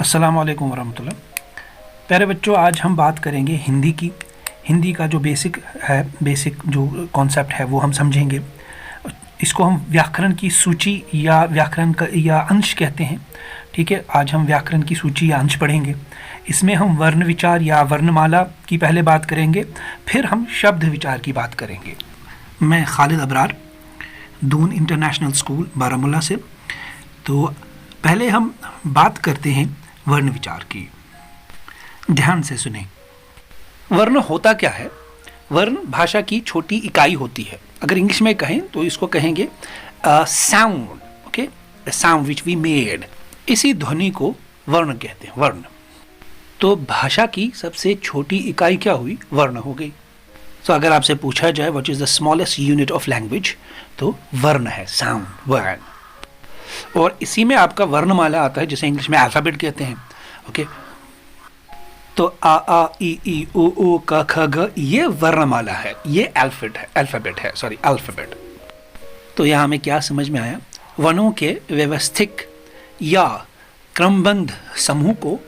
अस्सलामु अलैकुम वरहमतुल्लाह। प्यारे बच्चों, आज हम बात करेंगे हिंदी की। हिंदी का जो बेसिक जो कॉन्सेप्ट है वो हम समझेंगे। इसको हम व्याकरण की सूची या व्याकरण का या अंश कहते हैं। ठीक है, आज हम व्याकरण की सूची या अंश पढ़ेंगे। इसमें हम वर्ण विचार या वर्णमाला की पहले बात करेंगे, फिर हम शब्द विचार की बात करेंगे। मैं खालिद अबरार, दून इंटरनेशनल स्कूल बारामूला से। तो पहले हम बात करते हैं वर्ण विचार की। ध्यान से सुने। वर्ण होता क्या है? वर्ण भाषा की छोटी इकाई होती है। अगर इंग्लिश में कहें तो इसको कहेंगे sound. Okay, sound which we made. इसी ध्वनि को वर्ण कहते हैं, वर्ण। तो भाषा की सबसे छोटी इकाई क्या हुई? वर्ण हो गई। तो अगर आपसे पूछा जाए what is the smallest unit of language, तो वर्ण है, साउंड, वर्ण। और इसी में आपका वर्णमाला आता है, जिसे इंग्लिश में अल्फाबेट कहते हैं। ओके, तो आ ई उ क ख ग ये वर्णमाला है, ये अल्फाबेट। तो यहाँ हमें क्या समझ में आया? वर्णों के व्यवस्थित या क्रमबद्ध समूह को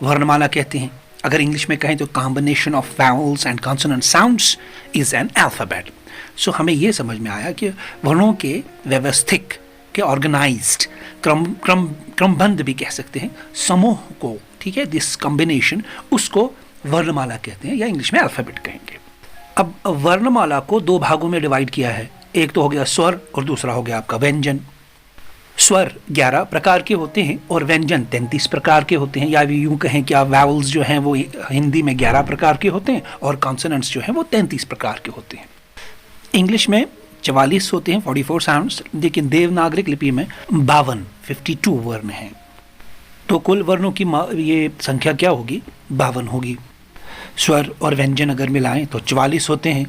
वर्णमाला कहते हैं। अगर इंग्लिश में कहें तो combination of vowels and consonant sounds is an alphabet. So हमें ये समझ में आया कि वर्णों के व्यवस्थित के ऑर्गेनाइज्ड क्रमबद्ध भी कह सकते हैं समूह को, ठीक है, दिस कॉम्बिनेशन, उसको वर्णमाला कहते हैं या इंग्लिश में अल्फाबेट कहेंगे। अब वर्णमाला को दो भागों में डिवाइड किया है। एक तो हो गया स्वर और दूसरा हो गया आपका व्यंजन। स्वर 11 प्रकार के होते हैं और व्यंजन 33 प्रकार के होते हैं, या भी यूं कहें कि वावल्स जो हैं वो हिंदी में 11 प्रकार के होते हैं और कॉन्सोनेंट्स जो हैं वो 33 प्रकार के होते हैं। इंग्लिश में 44 होते हैं, 44 साउंड्स, लेकिन देवनागरिक लिपि में 52 वर्ण हैं। तो कुल वर्णों की ये संख्या क्या होगी? 52 होगी। स्वर और व्यंजन अगर मिलाएं तो 44 होते हैं।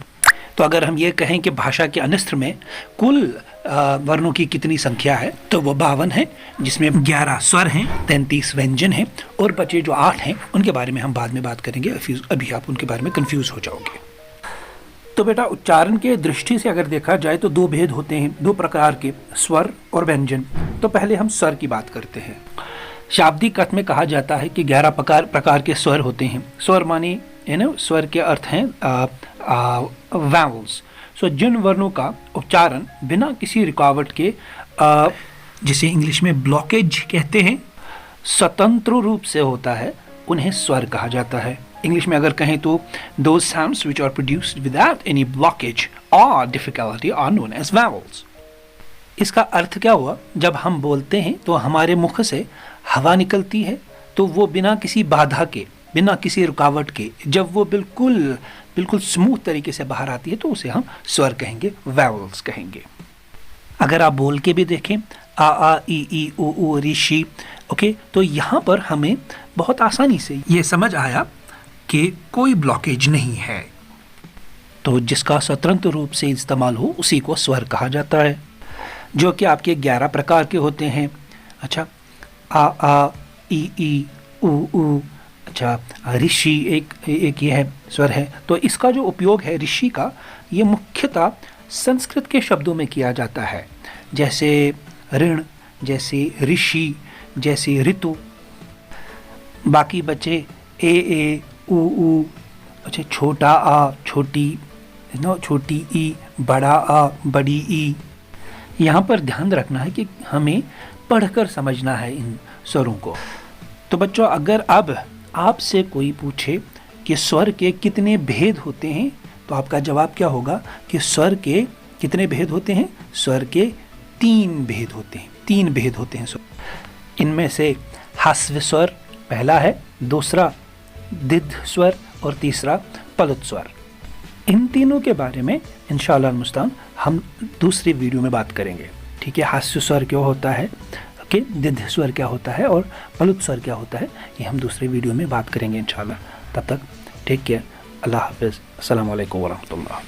तो अगर हम ये कहें कि भाषा के अनिस्त्र में कुल वर्णों की कितनी संख्या है, तो वो 52 है, जिसमें 11 स्वर हैं, 33 व्यंजन हैं और बचे जो 8 हैं उनके बारे में हम बाद में बात करेंगे। अभी आप उनके बारे में कंफ्यूज हो जाओगे। तो बेटा, उच्चारण के दृष्टि से अगर देखा जाए तो दो भेद होते हैं, दो प्रकार के, स्वर और व्यंजन। तो पहले हम स्वर की बात करते हैं। शाब्दिक अर्थ में कहा जाता है कि 11 प्रकार के स्वर होते हैं। स्वर माने स्वर के अर्थ हैं वावल्स। सो जिन वर्णों का उच्चारण बिना किसी रुकावट के, जिसे इंग्लिश में ब्लॉकेज कहते हैं, स्वतंत्र रूप से होता है, उन्हें स्वर कहा जाता है। इंग्लिश में अगर कहें तो those sounds which are produced without any blockage or difficulty are known as vowels। इसका अर्थ क्या हुआ? जब हम बोलते हैं तो हमारे मुख से हवा निकलती है, तो वो बिना किसी बाधा के, बिना किसी रुकावट के, जब वो बिल्कुल स्मूथ तरीके से बाहर आती है तो उसे हम स्वर कहेंगे, vowels कहेंगे। अगर आप बोल के भी देखें आ ई उ ऋषि, ओके, तो यहाँ पर हमें बहुत आसानी से ये समझ आया कि कोई ब्लॉकेज नहीं है। तो जिसका स्वतंत्र रूप से इस्तेमाल हो उसी को स्वर कहा जाता है, जो कि आपके 11 प्रकार के होते हैं। अच्छा, आ ई उ, अच्छा, ऋषि एक ये है, स्वर है। तो इसका जो उपयोग है ऋषि का, ये मुख्यतः संस्कृत के शब्दों में किया जाता है, जैसे ऋण, जैसे ऋषि, जैसे ऋतु। बाकी बचे ए उ, अच्छा, छोटा आ, छोटी, छोटी ई, बड़ा आ, बड़ी ई। यहाँ पर ध्यान रखना है कि हमें पढ़कर समझना है इन स्वरों को। तो बच्चों, अगर अब आपसे कोई पूछे कि स्वर के कितने भेद होते हैं, तो आपका जवाब क्या होगा कि स्वर के कितने भेद होते हैं? स्वर के 3 भेद होते हैं। 3 भेद होते हैं स्वर। इनमें से ह्रस्व स्वर पहला है, दूसरा दिद्ध स्वर और तीसरा पलुत स्वर। इन तीनों के बारे में इंशाअल्लाह मुस्तान हम दूसरी वीडियो में बात करेंगे। ठीक है, ह्रस्व स्वर क्या होता है, ओके, दिद्ध स्वर क्या होता है और पलुत स्वर क्या होता है, ये हम दूसरी वीडियो में बात करेंगे इंशाअल्लाह। तब तक टेक केयर, अल्लाह हाफिज़, अस्सलाम वालेकुम वरहमतुल्लाह।